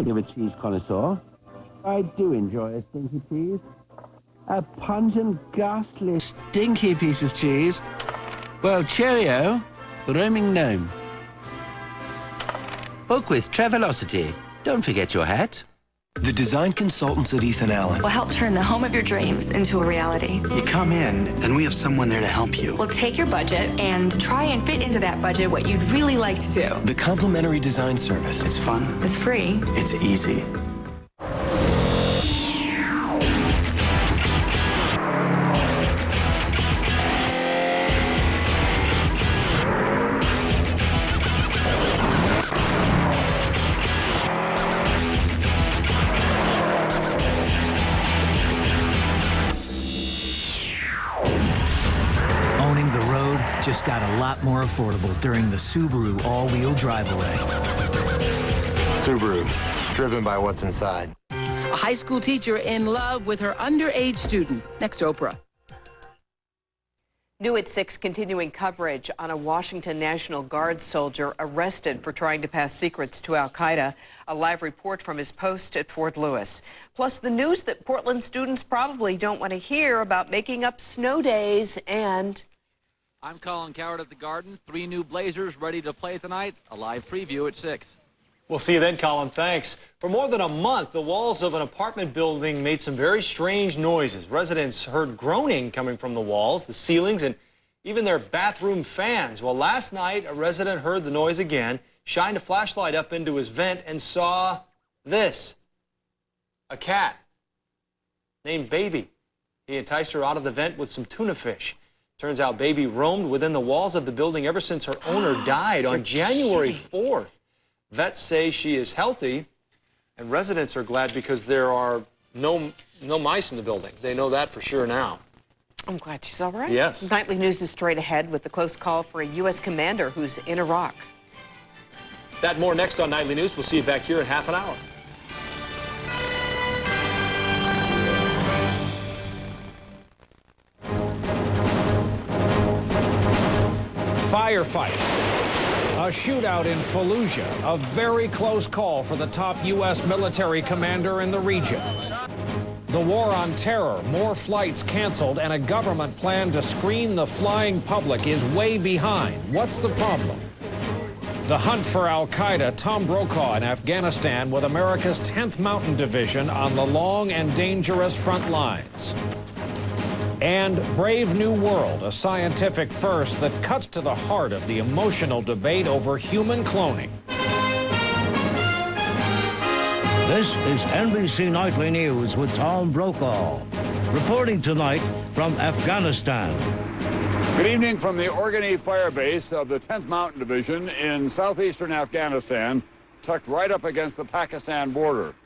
You're a cheese connoisseur. I do enjoy a stinky cheese. A pungent, ghastly, stinky piece of cheese. Well, cheerio, roaming gnome. Book with Travelocity. Don't forget your hat. The design consultants at Ethan Allen will help turn the home of your dreams into a reality. You come in, and we have someone there to help you. We'll take your budget and try and fit into that budget what you'd really like to do. The complimentary design service. It's fun. It's free. It's easy. Just got a lot more affordable during the Subaru all-wheel drive array. Subaru, driven by what's inside. A high school teacher in love with her underage student. Next to Oprah. New at 6, continuing coverage on a Washington National Guard soldier arrested for trying to pass secrets to al-Qaeda. A live report from his post at Fort Lewis. Plus the news that Portland students probably don't want to hear about making up snow days and... I'm Colin Coward at the Garden. 3 new Blazers ready to play tonight. A live preview at 6. We'll see you then, Colin. Thanks. For more than a month, the walls of an apartment building made some very strange noises. Residents heard groaning coming from the walls, the ceilings, and even their bathroom fans. Well, last night, a resident heard the noise again, shined a flashlight up into his vent, and saw this. A cat named Baby. He enticed her out of the vent with some tuna fish. Turns out Baby roamed within the walls of the building ever since her owner died on January 4th. Vets say she is healthy, and residents are glad because there are no mice in the building. They know that for sure now. I'm glad she's all right. Yes. Nightly News is straight ahead with the close call for a U.S. commander who's in Iraq. That more next on Nightly News. We'll see you back here in half an hour. Firefight. A shootout in Fallujah, a very close call for the top U.S. military commander in the region. The war on terror, more flights canceled, and a government plan to screen the flying public is way behind. What's the problem? The hunt for al-Qaeda, Tom Brokaw in Afghanistan with America's 10th Mountain Division on the long and dangerous front lines. And Brave New World, a scientific first that cuts to the heart of the emotional debate over human cloning. This is NBC Nightly News with Tom Brokaw, reporting tonight from Afghanistan. Good evening from the Organy Fire Base of the 10th Mountain Division in southeastern Afghanistan, tucked right up against the Pakistan border.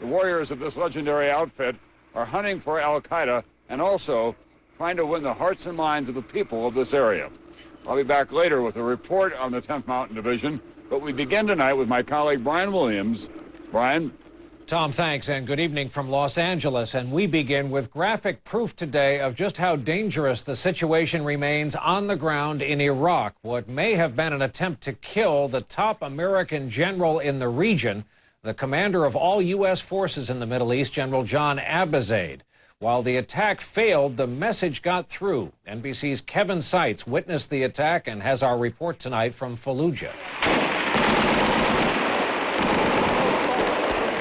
The warriors of this legendary outfit are hunting for al-Qaeda and also trying to win the hearts and minds of the people of this area. I'll be back later with a report on the 10th Mountain Division, but we begin tonight with my colleague Brian Williams. Brian? Tom, thanks, and good evening from Los Angeles. And we begin with graphic proof today of just how dangerous the situation remains on the ground in Iraq. What may have been an attempt to kill the top American general in the region, the commander of all U.S. forces in the Middle East, General John Abizaid. While the attack failed, the message got through. NBC's Kevin Seitz witnessed the attack and has our report tonight from Fallujah.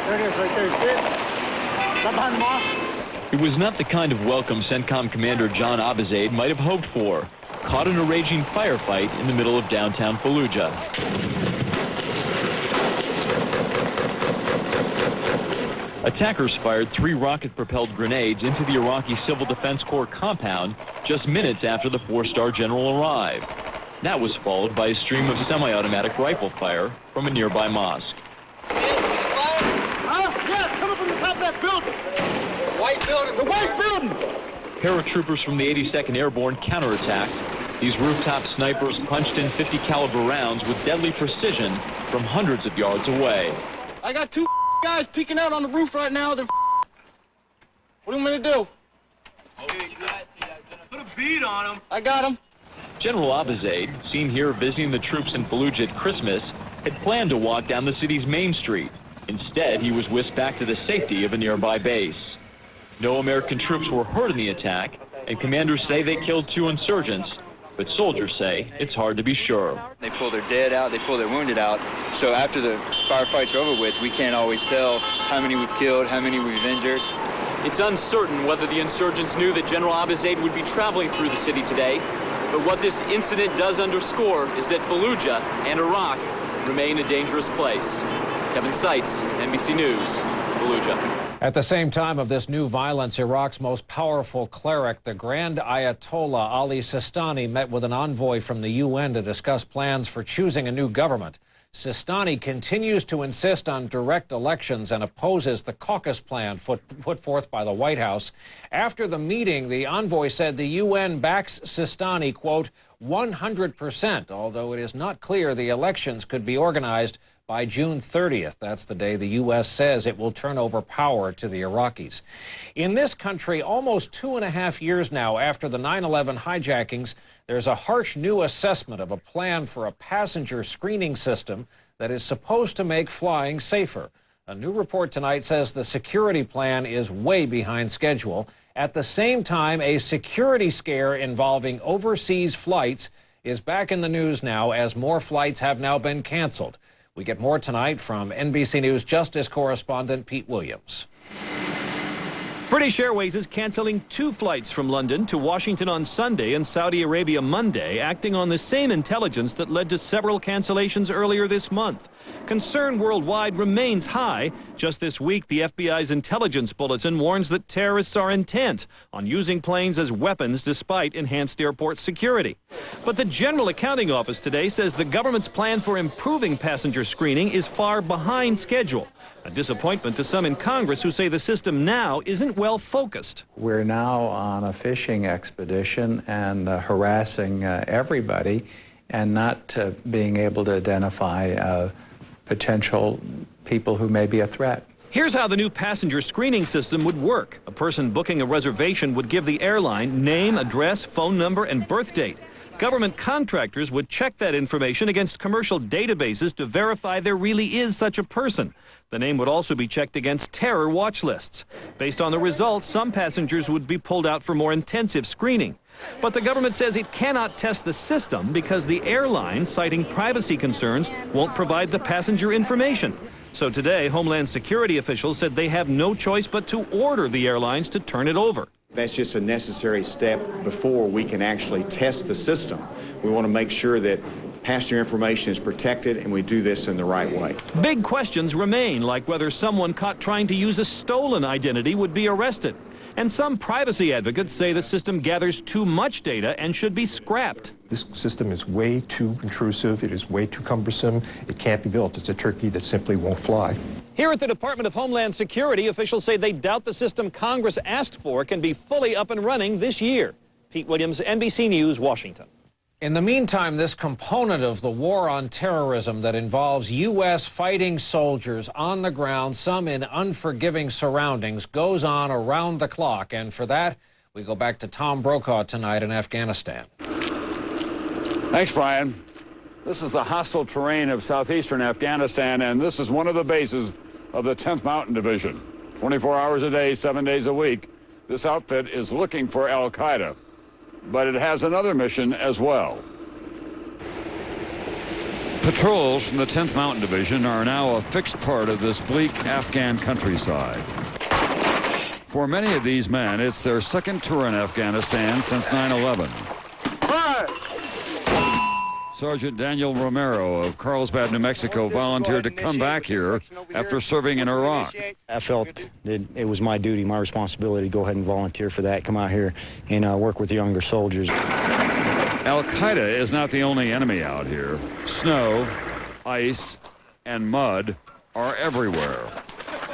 There it is right there. See it? Right behind the mosque. It was not the kind of welcome CENTCOM Commander John Abizaid might have hoped for. Caught in a raging firefight in the middle of downtown Fallujah. Attackers fired 3 rocket-propelled grenades into the Iraqi Civil Defense Corps compound just minutes after the 4-star general arrived. That was followed by a stream of semi-automatic rifle fire from a nearby mosque. Yeah, it's coming from the top of that building. The white building. The white building. Paratroopers from the 82nd Airborne counterattacked. These rooftop snipers punched in 50 caliber rounds with deadly precision from hundreds of yards away. I got 2 guys peeking out on the roof right now. They're what do you want me to do? Put a bead on them. I got them. General Abizaid, seen here visiting the troops in Fallujah at Christmas, had planned to walk down the city's main street. Instead, he was whisked back to the safety of a nearby base. No American troops were hurt in the attack, and commanders say they killed 2 insurgents, but soldiers say it's hard to be sure. They pull their dead out, they pull their wounded out, so after the firefights are over with, we can't always tell how many we've killed, how many we've injured. It's uncertain whether the insurgents knew that General Abizaid would be traveling through the city today, but what this incident does underscore is that Fallujah and Iraq remain a dangerous place. Kevin Seitz, NBC News, Fallujah. At the same time of this new violence, Iraq's most powerful cleric, the Grand Ayatollah Ali Sistani, met with an envoy from the UN to discuss plans for choosing a new government. Sistani continues to insist on direct elections and opposes the caucus plan put forth by the White House. After the meeting, the envoy said the UN backs Sistani, quote, 100%, although it is not clear the elections could be organized by June 30th. That's the day the U.S. says it will turn over power to the Iraqis. In this country, almost 2.5 years now after the 9/11 hijackings, there's a harsh new assessment of a plan for a passenger screening system that is supposed to make flying safer. A new report tonight says the security plan is way behind schedule. At the same time, a security scare involving overseas flights is back in the news now as more flights have now been canceled. We get more tonight from NBC News Justice correspondent Pete Williams. British Airways is canceling 2 flights from London to Washington on Sunday and Saudi Arabia Monday, acting on the same intelligence that led to several cancellations earlier this month. Concern worldwide remains high. Just this week, the FBI's intelligence bulletin warns that terrorists are intent on using planes as weapons despite enhanced airport security. But the General Accounting Office today says the government's plan for improving passenger screening is far behind schedule. A disappointment to some in Congress who say the system now isn't well focused. We're now on a fishing expedition and harassing everybody and not being able to identify potential people who may be a threat. Here's how the new passenger screening system would work. A person booking a reservation would give the airline name, address, phone number, and birth date. Government contractors would check that information against commercial databases to verify there really is such a person. The name would also be checked against terror watch lists. Based on the results, some passengers would be pulled out for more intensive screening. But the government says it cannot test the system because the airline, citing privacy concerns, won't provide the passenger information. So today, Homeland Security officials said they have no choice but to order the airlines to turn it over. That's just a necessary step before we can actually test the system. We want to make sure that passenger information is protected and we do this in the right way. Big questions remain, like whether someone caught trying to use a stolen identity would be arrested. And some privacy advocates say the system gathers too much data and should be scrapped. This system is way too intrusive. It is way too cumbersome. It can't be built. It's a turkey that simply won't fly. Here at the Department of Homeland Security, officials say they doubt the system Congress asked for can be fully up and running this year. Pete Williams, NBC News, Washington. In the meantime, this component of the war on terrorism that involves U.S. fighting soldiers on the ground, some in unforgiving surroundings, goes on around the clock. And for that, we go back to Tom Brokaw tonight in Afghanistan. Thanks, Brian. This is the hostile terrain of southeastern Afghanistan, and this is one of the bases of the 10th Mountain Division. 24 hours a day, 7 days a week, this outfit is looking for al-Qaeda. But it has another mission as well. Patrols from the 10th Mountain Division are now a fixed part of this bleak Afghan countryside. For many of these men, it's their second tour in Afghanistan since 9/11. Sergeant Daniel Romero of Carlsbad, New Mexico, volunteered to come back here after serving in Iraq. I felt that it was my duty, my responsibility to go ahead and volunteer for that, come out here and work with the younger soldiers. Al-Qaeda is not the only enemy out here. Snow, ice, and mud are everywhere.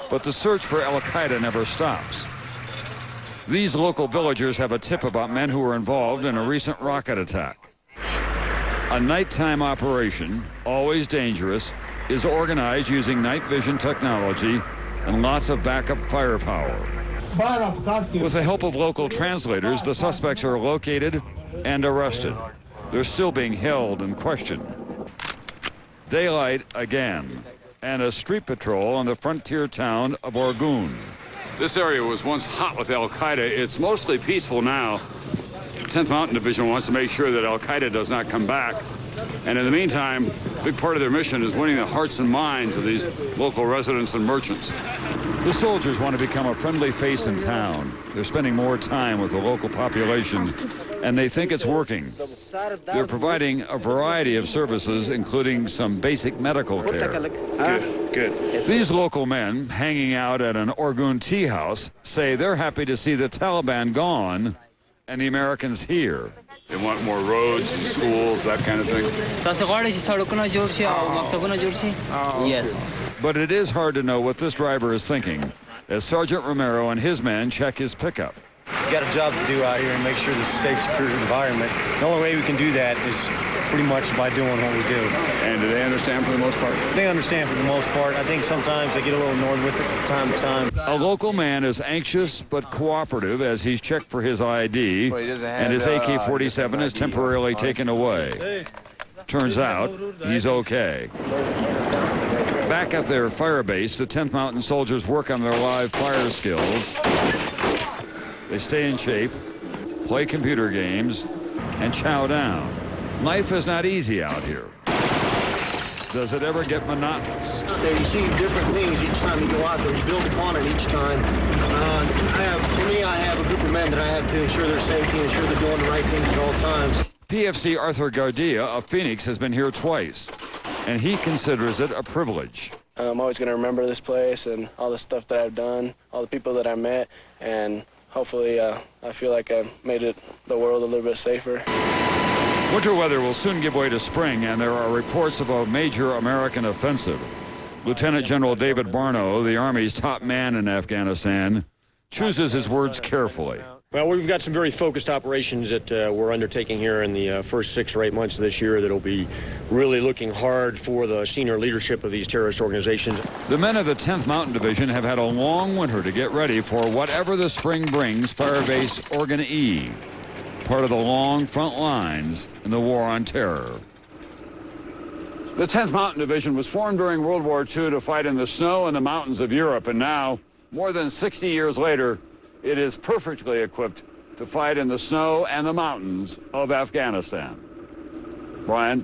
But the search for Al-Qaeda never stops. These local villagers have a tip about men who were involved in a recent rocket attack. A nighttime operation, always dangerous, is organized using night vision technology and lots of backup firepower. With the help of local translators, the suspects are located and arrested. They're still being held and questioned. Daylight again. and a street patrol on the frontier town of Orgun. This area was once hot with Al-Qaeda. It's mostly peaceful now. 10th Mountain Division wants to make sure that Al-Qaeda does not come back. And in the meantime, a big part of their mission is winning the hearts and minds of these local residents and merchants. The soldiers want to become a friendly face in town. They're spending more time with the local population, and they think it's working. They're providing a variety of services, including some basic medical care. Good. These local men hanging out at an Orgun tea house say they're happy to see the Taliban gone and the Americans here. They want more roads and schools, that kind of thing. Yes. But it is hard to know what this driver is thinking as Sergeant Romero and his men check his pickup. We got a job to do out here and make sure this is a safe, secure environment. The only way we can do that is pretty much by doing what we do. And do they understand for the most part? They understand for the most part. I think sometimes they get a little annoyed with it from time to time. A local man is anxious but cooperative as he's checked for his ID, and his AK-47 is temporarily taken away. Turns out he's okay. Back at their fire base, the 10th Mountain soldiers work on their live fire skills. They stay in shape, play computer games, and chow down. Life is not easy out here. Does it ever get monotonous? There you see different things each time you go out there. You build upon it each time. I have a group of men that I have to ensure their safety, ensure they're doing the right things at all times. PFC Arthur Gardia of Phoenix has been here twice, and he considers it a privilege. I'm always going to remember this place and all the stuff that I've done, all the people that I met, and hopefully I feel like I made the world a little bit safer. Winter weather will soon give way to spring, and there are reports of a major American offensive. Lieutenant General David Barno, the Army's top man in Afghanistan, chooses his words carefully. Well, we've got some very focused operations that we're undertaking here in the first 6 or 8 months of this year that'll be really looking hard for the senior leadership of these terrorist organizations. The men of the 10th Mountain Division have had a long winter to get ready for whatever the spring brings. Firebase Orgun E, part of the long front lines in the war on terror. The 10th Mountain Division was formed during World War II to fight in the snow and the mountains of Europe, and now, more than 60 years later, it is perfectly equipped to fight in the snow and the mountains of Afghanistan. Brian?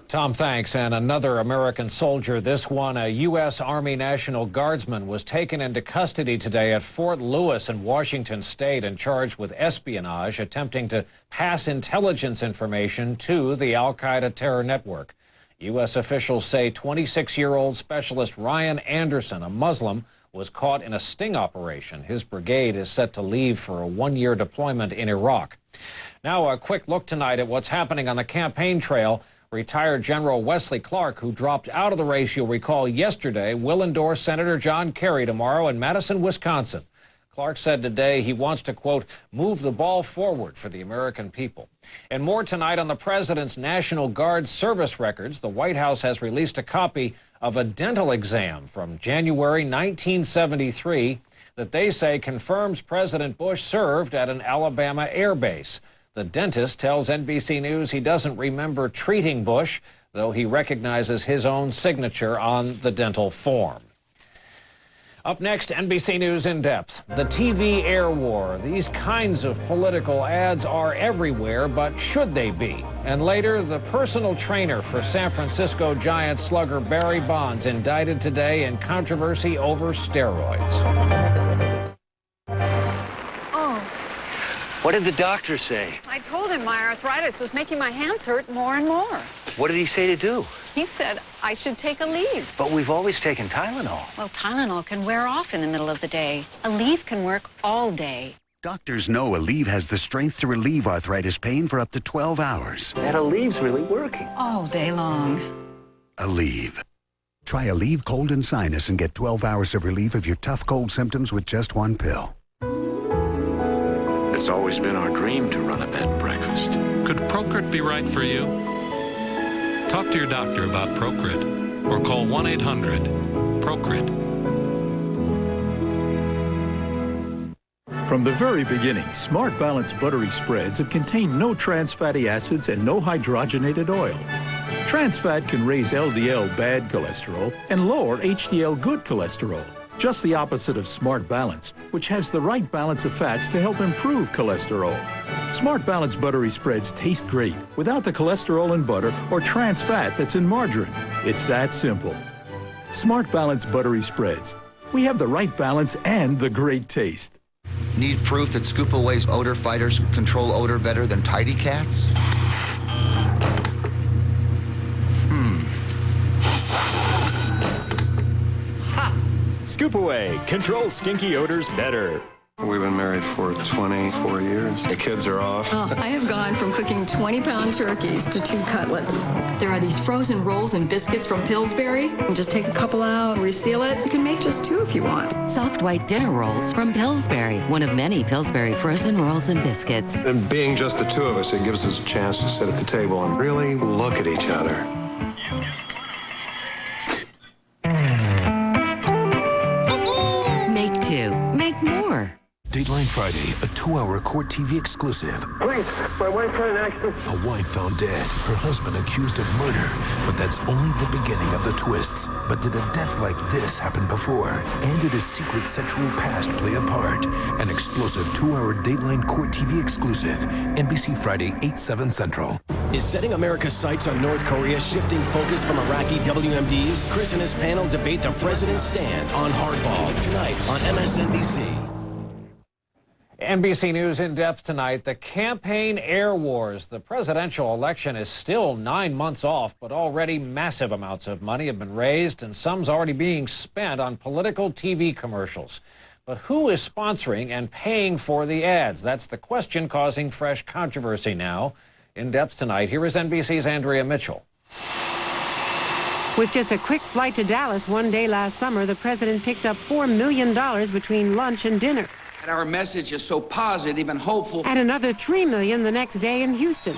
Tom, thanks. And another American soldier, this one a U.S. Army National Guardsman, was taken into custody today at Fort Lewis in Washington State and charged with espionage, attempting to pass intelligence information to the al-Qaeda terror network. U.S. officials say 26-year-old Specialist Ryan Anderson, a Muslim, was caught in a sting operation. His brigade is set to leave for a 1-year deployment in Iraq. Now, a quick look tonight at what's happening on the campaign trail. Retired General Wesley Clark, who dropped out of the race, you'll recall, yesterday, will endorse Senator John Kerry tomorrow in Madison, Wisconsin. Clark said today he wants to, quote, move the ball forward for the American people. And more tonight on the president's National Guard service records. The White House has released a copy of a dental exam from January 1973 that they say confirms President Bush served at an Alabama air base. The dentist tells NBC News he doesn't remember treating Bush, though he recognizes his own signature on the dental form. Up next, NBC News in depth. The TV air war. These kinds of political ads are everywhere, but should they be? And later, the personal trainer for San Francisco Giants slugger Barry Bonds indicted today in controversy over steroids. Oh. What did the doctor say? I told him my arthritis was making my hands hurt more and more. What did he say to do? He said I should take a leave. But we've always taken Tylenol. Well, Tylenol can wear off in the middle of the day. A leave can work all day. Doctors know Aleve has the strength to relieve arthritis pain for up to 12 hours. That Aleve's really working. All day long. Aleve. Try Aleve Cold and Sinus and get 12 hours of relief of your tough cold symptoms with just one pill. It's always been our dream to run a bed and breakfast. Could Procrit be right for you? Talk to your doctor about Procrit or call 1-800-PROCRIT. From the very beginning, Smart Balance buttery spreads have contained no trans fatty acids and no hydrogenated oil. Trans fat can raise LDL bad cholesterol and lower HDL good cholesterol. Just the opposite of Smart Balance, which has the right balance of fats to help improve cholesterol. Smart Balance buttery spreads taste great without the cholesterol in butter or trans fat that's in margarine. It's that simple. Smart Balance buttery spreads. We have the right balance and the great taste. Need proof that Scoop Away's odor fighters control odor better than Tidy Cats? Scoop Away controls stinky odors better. We've been married for 24 years. The kids are off. Oh, I have gone from cooking 20-pound turkeys to 2 cutlets. There are these frozen rolls and biscuits from Pillsbury. And just take a couple out, reseal it. You can make just 2 if you want. Soft white dinner rolls from Pillsbury, one of many Pillsbury frozen rolls and biscuits. And being just the 2 of us, it gives us a chance to sit at the table and really look at each other. Make 2. Make more. Dateline Friday, a 2-hour court TV exclusive. Police, my wife had an accident. A wife found dead, her husband accused of murder. But that's only the beginning of the twists. But did a death like this happen before? And did his secret sexual past play a part? An explosive 2-hour Dateline court TV exclusive. NBC Friday, 8/7 Central. Is setting America's sights on North Korea shifting focus from Iraqi WMDs? Chris and his panel debate the president's stand on hardball tonight on MSNBC. NBC News in depth tonight. The campaign air wars. The presidential election is still 9 months off, but already massive amounts of money have been raised and some's already being spent on political TV commercials. But who is sponsoring and paying for the ads? That's the question causing fresh controversy now. In depth tonight, here is NBC's Andrea Mitchell. With just a quick flight to Dallas one day last summer, the president picked up $4 million between lunch and dinner. Our message is so positive and hopeful. And another $3 million the next day in Houston.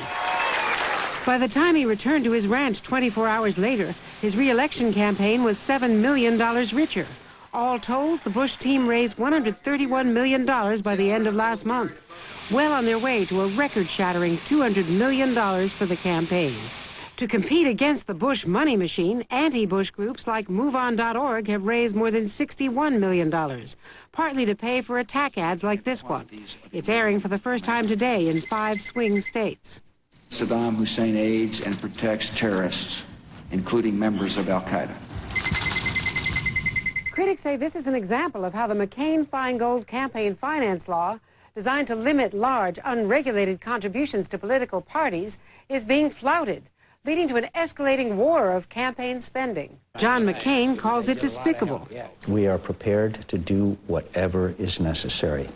By the time he returned to his ranch 24 hours later, his re-election campaign was $7 million richer. All told, the Bush team raised $131 million by the end of last month, well on their way to a record-shattering $200 million for the campaign. To compete against the Bush money machine, anti-Bush groups like MoveOn.org have raised more than $61 million, partly to pay for attack ads like this one. It's airing for the first time today in 5 swing states. Saddam Hussein aids and protects terrorists, including members of Al-Qaeda. Critics say this is an example of how the McCain-Feingold campaign finance law, designed to limit large, unregulated contributions to political parties, is being flouted, leading to an escalating war of campaign spending. John McCain calls it despicable. We are prepared to do whatever is necessary.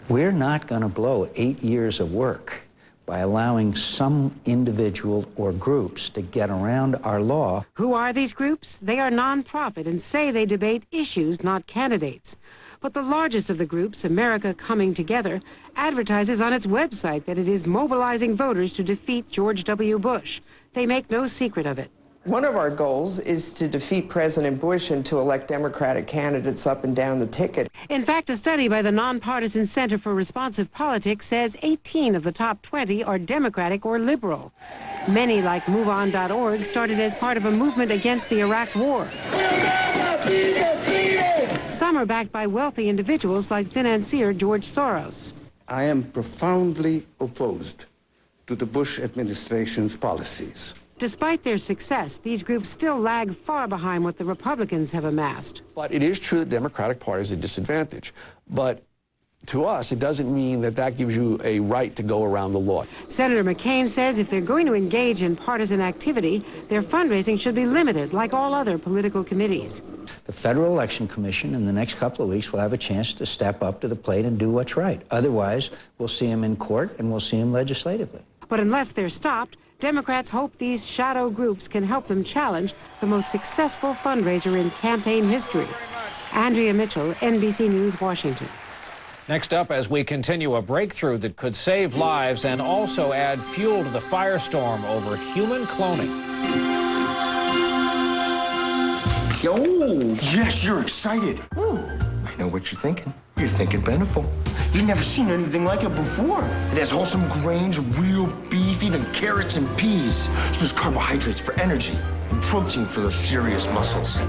We're not going to blow 8 years of work by allowing some individual or groups to get around our law. Who are these groups? They are nonprofit and say they debate issues, not candidates. But the largest of the groups, America Coming Together, advertises on its website that it is mobilizing voters to defeat George W. Bush. They make no secret of it. One of our goals is to defeat President Bush and to elect Democratic candidates up and down the ticket. In fact, a study by the Nonpartisan Center for Responsive Politics says 18 of the top 20 are Democratic or liberal. Many, like MoveOn.org, started as part of a movement against the Iraq War. Some are backed by wealthy individuals like financier George Soros. I am profoundly opposed to the Bush administration's policies. Despite their success, these groups still lag far behind what the Republicans have amassed. But it is true that Democratic Party is a disadvantage. But to us, it doesn't mean that that gives you a right to go around the law. Senator McCain says if they're going to engage in partisan activity, their fundraising should be limited, like all other political committees. The Federal Election Commission in the next couple of weeks will have a chance to step up to the plate and do what's right. Otherwise, we'll see them in court and we'll see them legislatively. But unless they're stopped, Democrats hope these shadow groups can help them challenge the most successful fundraiser in campaign history. Andrea Mitchell, NBC News, Washington. Next up, as we continue, a breakthrough that could save lives and also add fuel to the firestorm over human cloning. Oh, yes, you're excited. I know what you're thinking. You're thinking Beneful. You've never seen anything like it before. It has wholesome grains, real beef, even carrots and peas. So there's carbohydrates for energy and protein for those serious muscles.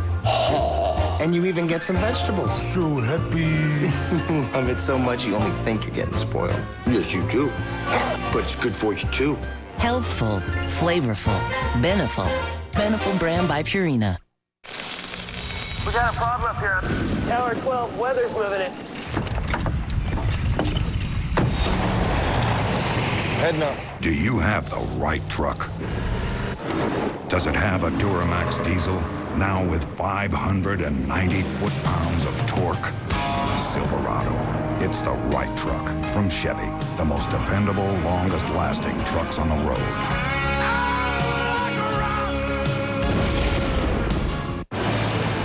And you even get some vegetables. So happy. You love it so much you only think you're getting spoiled. Yes, you do. But it's good for you, too. Healthful, flavorful, Beneful. Beneful brand by Purina. We got a problem up here. Tower 12, weather's moving it. Heading up. Do you have the right truck? Does it have a Duramax diesel, now with 590 foot-pounds of torque? Silverado. It's the right truck from Chevy, the most dependable, longest-lasting trucks on the road.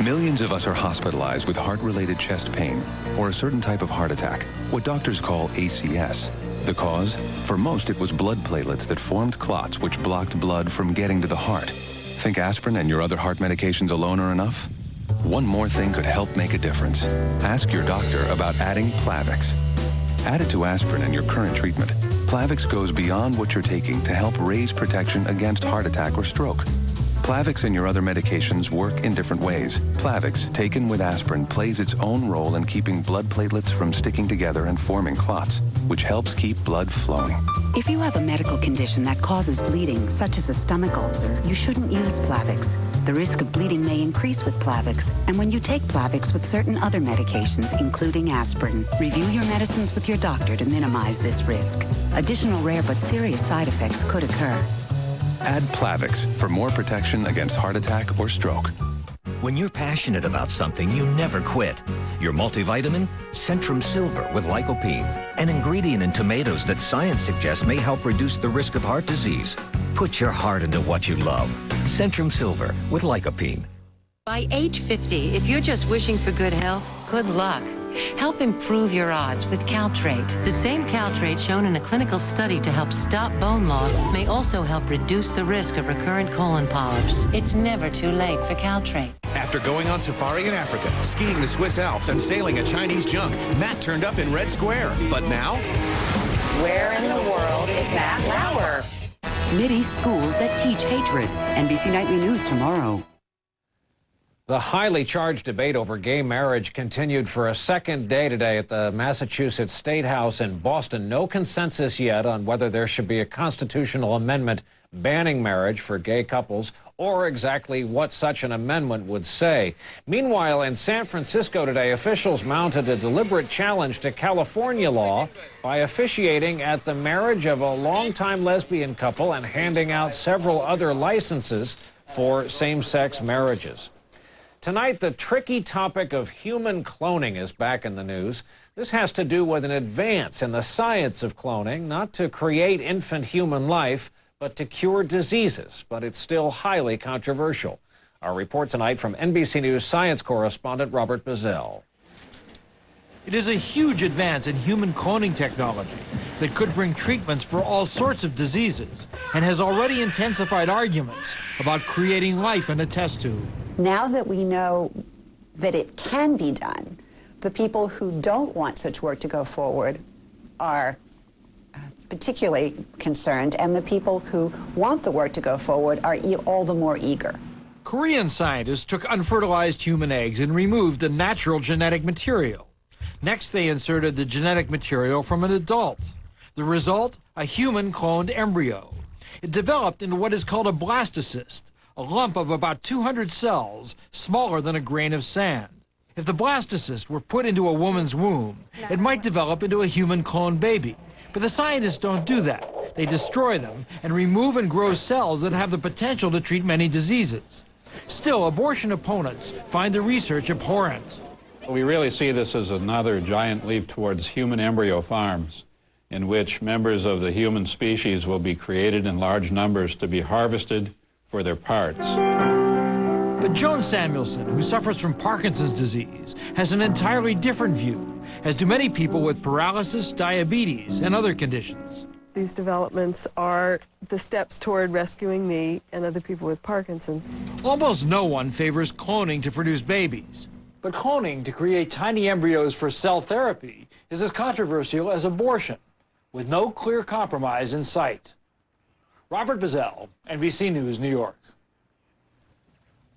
Millions of us are hospitalized with heart-related chest pain or a certain type of heart attack, what doctors call ACS. The cause? For most, it was blood platelets that formed clots which blocked blood from getting to the heart. Think aspirin and your other heart medications alone are enough? One more thing could help make a difference. Ask your doctor about adding Plavix. Added to aspirin and your current treatment, Plavix goes beyond what you're taking to help raise protection against heart attack or stroke. Plavix and your other medications work in different ways. Plavix, taken with aspirin, plays its own role in keeping blood platelets from sticking together and forming clots, which helps keep blood flowing. If you have a medical condition that causes bleeding, such as a stomach ulcer, you shouldn't use Plavix. The risk of bleeding may increase with Plavix, and when you take Plavix with certain other medications, including aspirin, review your medicines with your doctor to minimize this risk. Additional rare but serious side effects could occur. Add Plavix for more protection against heart attack or stroke. When you're passionate about something, you never quit. Your multivitamin, Centrum Silver with lycopene, an ingredient in tomatoes that science suggests may help reduce the risk of heart disease. Put your heart into what you love. Centrum Silver with lycopene. By age 50, if you're just wishing for good health, good luck. Help improve your odds with Caltrate. The same Caltrate shown in a clinical study to help stop bone loss may also help reduce the risk of recurrent colon polyps. It's never too late for Caltrate. After going on safari in Africa, skiing the Swiss Alps, and sailing a Chinese junk, Matt turned up in Red Square. But now? Where in the world is Matt Lauer? Mideast schools that teach hatred. NBC Nightly News tomorrow. The highly charged debate over gay marriage continued for a second day today at the Massachusetts State House in Boston. No consensus yet on whether there should be a constitutional amendment banning marriage for gay couples or exactly what such an amendment would say. Meanwhile, in San Francisco today, officials mounted a deliberate challenge to California law by officiating at the marriage of a longtime lesbian couple and handing out several other licenses for same-sex marriages. Tonight, the tricky topic of human cloning is back in the news. This has to do with an advance in the science of cloning, not to create infant human life, but to cure diseases. But it's still highly controversial. Our report tonight from NBC News science correspondent Robert Bazell. It is a huge advance in human cloning technology that could bring treatments for all sorts of diseases and has already intensified arguments about creating life in a test tube. Now that we know that it can be done, the people who don't want such work to go forward are particularly concerned, and the people who want the work to go forward are all the more eager. Korean scientists took unfertilized human eggs and removed the natural genetic material. Next, they inserted the genetic material from an adult. The result, a human cloned embryo. It developed into what is called a blastocyst, a lump of about 200 cells, smaller than a grain of sand. If the blastocyst were put into a woman's womb, it might develop into a human cloned baby. But the scientists don't do that. They destroy them and remove and grow cells that have the potential to treat many diseases. Still, abortion opponents find the research abhorrent. We really see this as another giant leap towards human embryo farms, in which members of the human species will be created in large numbers to be harvested for their parts. But Joan Samuelson, who suffers from Parkinson's disease, has an entirely different view, as do many people with paralysis, diabetes, and other conditions. These developments are the steps toward rescuing me and other people with Parkinson's. Almost no one favors cloning to produce babies. But cloning to create tiny embryos for cell therapy is as controversial as abortion, with no clear compromise in sight. Robert Bazell, NBC News, New York.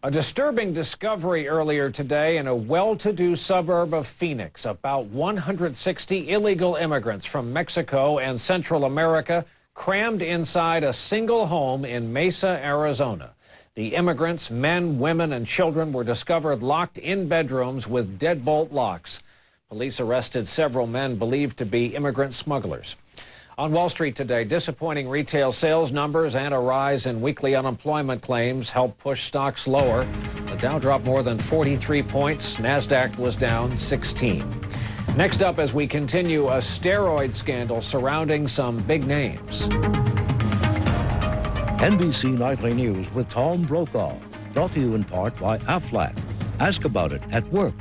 A disturbing discovery earlier today in a well-to-do suburb of Phoenix. About 160 illegal immigrants from Mexico and Central America crammed inside a single home in Mesa, Arizona. The immigrants, men, women, and children, were discovered locked in bedrooms with deadbolt locks. Police arrested several men believed to be immigrant smugglers. On Wall Street today, disappointing retail sales numbers and a rise in weekly unemployment claims helped push stocks lower. The Dow dropped more than 43 points. NASDAQ was down 16. Next up, as we continue, a steroid scandal surrounding some big names. NBC Nightly News with Tom Brokaw. Brought to you in part by Aflac. Ask about it at work.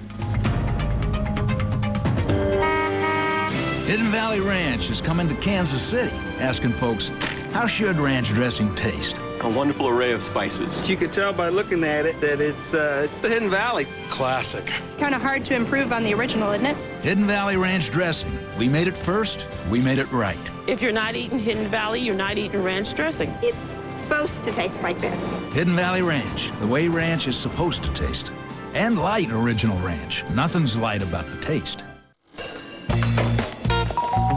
Hidden Valley Ranch is coming to Kansas City, asking folks, how should ranch dressing taste? A wonderful array of spices. You could tell by looking at it that it's the Hidden Valley. Classic. Kind of hard to improve on the original, isn't it? Hidden Valley Ranch dressing. We made it first, we made it right. If you're not eating Hidden Valley, you're not eating ranch dressing. It's supposed to taste like this. Hidden Valley Ranch, the way ranch is supposed to taste. And light original ranch. Nothing's light about the taste.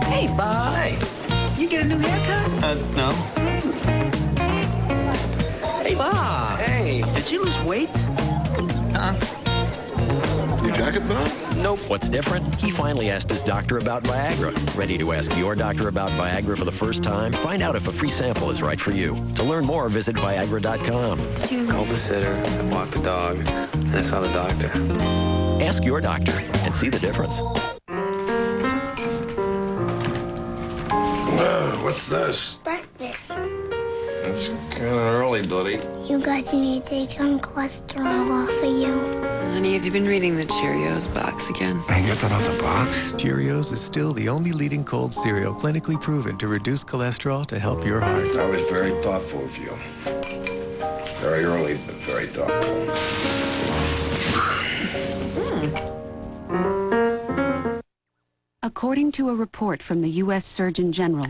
Hey, Bob. Hey. You get a new haircut? No. Hey, Bob. Hey. Did you lose weight? Your jacket, Bob? Nope. What's different? He finally asked his doctor about Viagra. Ready to ask your doctor about Viagra for the first time? Find out if a free sample is right for you. To learn more, visit Viagra.com. Called the sitter, I walked the dog, and I saw the doctor. Ask your doctor and see the difference. What's this? Breakfast. It's kind of early, buddy. You guys need to take some cholesterol off of you. Honey, have you been reading the Cheerios box again? I get that off the box? Cheerios is still the only leading cold cereal clinically proven to reduce cholesterol to help your heart. That was very thoughtful of you. Very early, but very thoughtful. According to a report from the U.S. Surgeon General,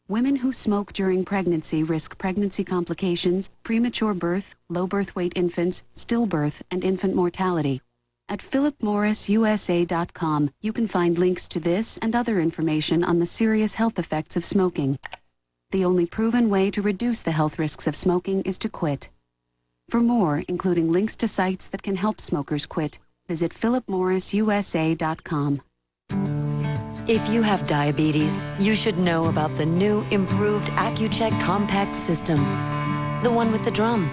women who smoke during pregnancy risk pregnancy complications, premature birth, low birth weight infants, stillbirth, and infant mortality. At philipmorrisusa.com, you can find links to this and other information on the serious health effects of smoking. The only proven way to reduce the health risks of smoking is to quit. For more, including links to sites that can help smokers quit, visit philipmorrisusa.com. If you have diabetes, you should know about the new improved Accu-Check compact system. The one with the drum.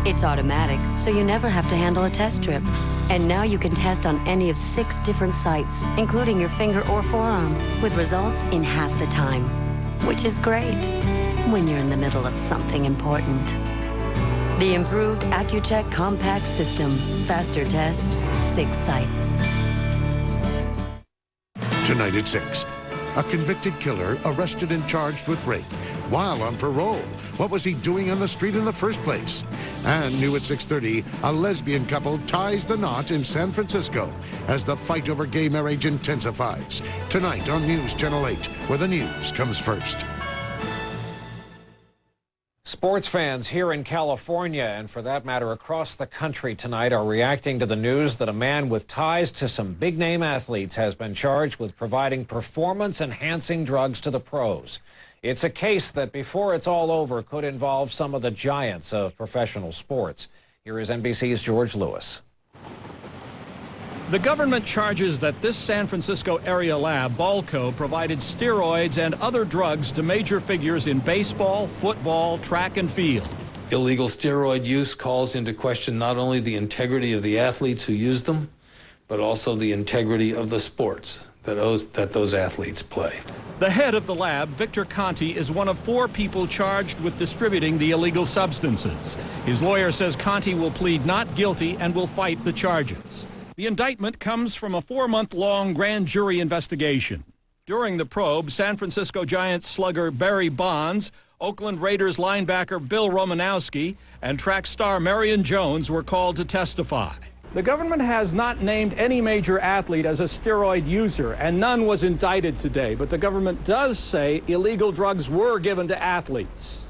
It's automatic, so you never have to handle a test strip. And now you can test on any of 6 different sites, including your finger or forearm, with results in half the time. Which is great when you're in the middle of something important. The improved Accu-Check compact system. Faster test, 6 sites. Tonight at 6, a convicted killer arrested and charged with rape while on parole. What was he doing on the street in the first place? And new at 6:30, a lesbian couple ties the knot in San Francisco as the fight over gay marriage intensifies. Tonight on News Channel 8, where the news comes first. Sports fans here in California, and for that matter across the country tonight, are reacting to the news that a man with ties to some big-name athletes has been charged with providing performance-enhancing drugs to the pros. It's a case that, before it's all over, could involve some of the giants of professional sports. Here is NBC's George Lewis. The government charges that this San Francisco area lab, Balco, provided steroids and other drugs to major figures in baseball, football, track and field. Illegal steroid use calls into question not only the integrity of the athletes who use them, but also the integrity of the sports that those athletes play. The head of the lab, Victor Conti, is one of 4 people charged with distributing the illegal substances. His lawyer says Conti will plead not guilty and will fight the charges. The indictment comes from a 4-month-long grand jury investigation. During the probe, San Francisco Giants slugger Barry Bonds, Oakland Raiders linebacker Bill Romanowski, and track star Marion Jones were called to testify. The government has not named any major athlete as a steroid user, and none was indicted today. But the government does say illegal drugs were given to athletes.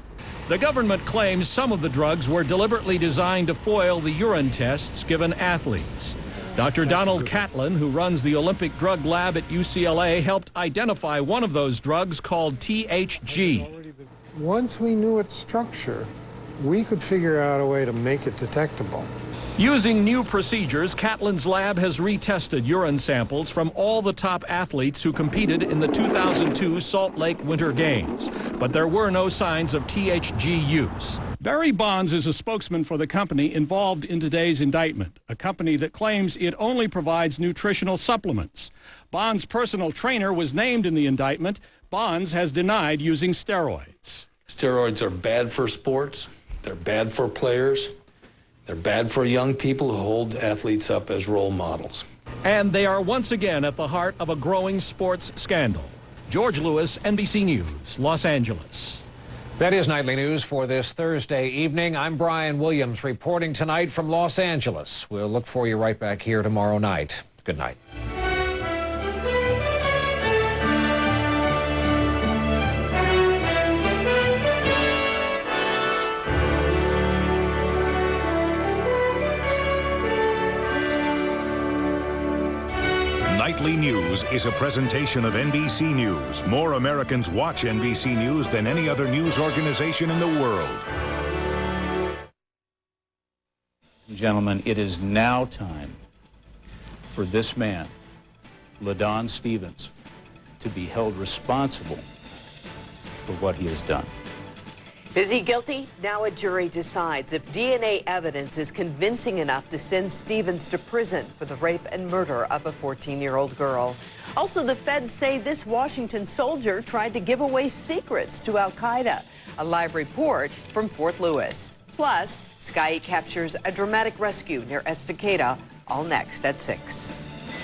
The government claims some of the drugs were deliberately designed to foil the urine tests given athletes. Dr. Donald Catlin, who runs the Olympic Drug Lab at UCLA, helped identify one of those drugs called THG. Once we knew its structure, we could figure out a way to make it detectable. Using new procedures, Catlin's lab has retested urine samples from all the top athletes who competed in the 2002 Salt Lake Winter Games. But there were no signs of THG use. Barry Bonds is a spokesman for the company involved in today's indictment, a company that claims it only provides nutritional supplements. Bonds' personal trainer was named in the indictment. Bonds has denied using steroids. Steroids are bad for sports. They're bad for players. They're bad for young people who hold athletes up as role models. And they are once again at the heart of a growing sports scandal. George Lewis, NBC News, Los Angeles. That is Nightly News for this Thursday evening. I'm Brian Williams reporting tonight from Los Angeles. We'll look for you right back here tomorrow night. Good night. Nightly News is a presentation of NBC News. More Americans watch NBC News than any other news organization in the world. Gentlemen, it is now time for this man, LaDon Stevens, to be held responsible for what he has done. Is he guilty? Now a jury decides if DNA evidence is convincing enough to send Stevens to prison for the rape and murder of a 14-year-old girl. Also, the feds say this Washington soldier tried to give away secrets to al-Qaeda. A live report from Fort Lewis. Plus, Sky captures a dramatic rescue near Estacada. All next at 6.